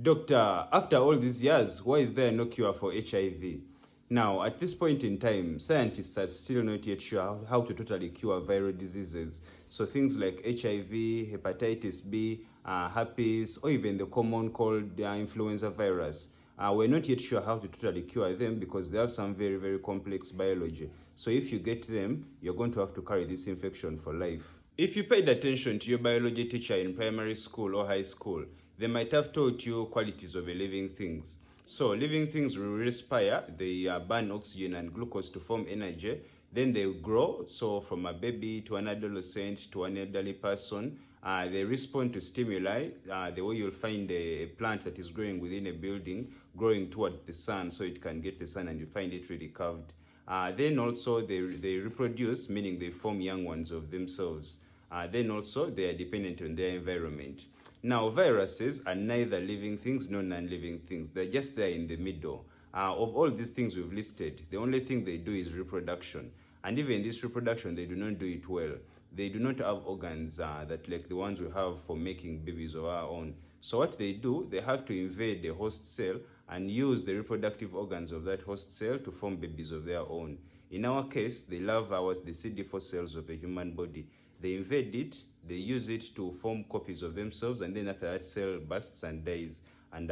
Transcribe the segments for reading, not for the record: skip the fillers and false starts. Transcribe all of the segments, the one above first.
Doctor, after all these years, why is there no cure for HIV? Now, at this point in time, scientists are still not yet sure how to totally cure viral diseases. So things like HIV, hepatitis B, herpes, or even the common cold influenza virus. We're not yet sure how to totally cure them because they have some very, very complex biology. So if you get them, you're going to have to carry this infection for life. If you paid attention to your biology teacher in primary school or high school, they might have taught you qualities of a living things. So living things will respire, they burn oxygen and glucose to form energy, then they grow. So from a baby to an adolescent to an elderly person, they respond to stimuli. The way you'll find a plant that is growing within a building, growing towards the sun so it can get the sun, and you find it really curved. Then also they reproduce, meaning they form young ones of themselves. Then also they are dependent on their environment. Now viruses are neither living things nor non-living things. They're just there in the middle. Of all these things we've listed, the only thing they do is reproduction. And even this reproduction, they do not do it well. They do not have organs that like the ones we have for making babies of our own. So what they do, they have to invade the host cell and use the reproductive organs of that host cell to form babies of their own. In our case, they love the CD4 cells of the human body. They invade it, they use it to form copies of themselves, and then after that cell bursts and dies, and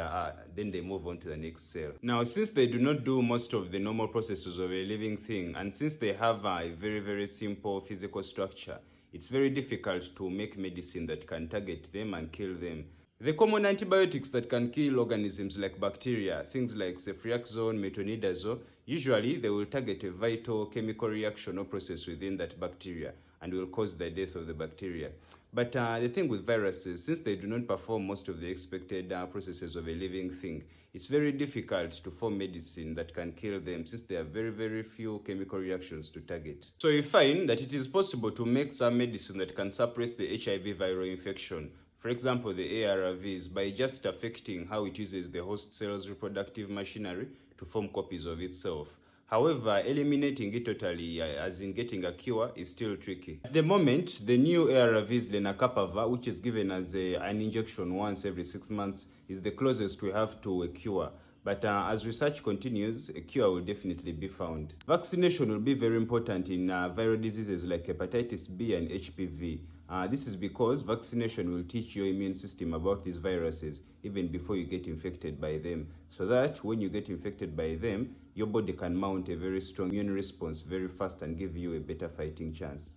then they move on to the next cell. Now, since they do not do most of the normal processes of a living thing, and since they have a very, very simple physical structure, it's very difficult to make medicine that can target them and kill them. The common antibiotics that can kill organisms like bacteria, things like ceftriaxone, metronidazole, usually they will target a vital chemical reaction or process within that bacteria and will cause the death of the bacteria. But the thing with viruses, since they do not perform most of the expected processes of a living thing, it's very difficult to form medicine that can kill them since there are very, very few chemical reactions to target. So you find that it is possible to make some medicine that can suppress the HIV viral infection. For example, the ARVs, by just affecting how it uses the host cell's reproductive machinery to form copies of itself. However, eliminating it totally, as in getting a cure, is still tricky. At the moment, the new ARVs, lenacapavir, which is given as an injection once every 6 months, is the closest we have to a cure. But as research continues, a cure will definitely be found. Vaccination will be very important in viral diseases like hepatitis B and HPV. This is because vaccination will teach your immune system about these viruses even before you get infected by them, so that when you get infected by them, your body can mount a very strong immune response very fast and give you a better fighting chance.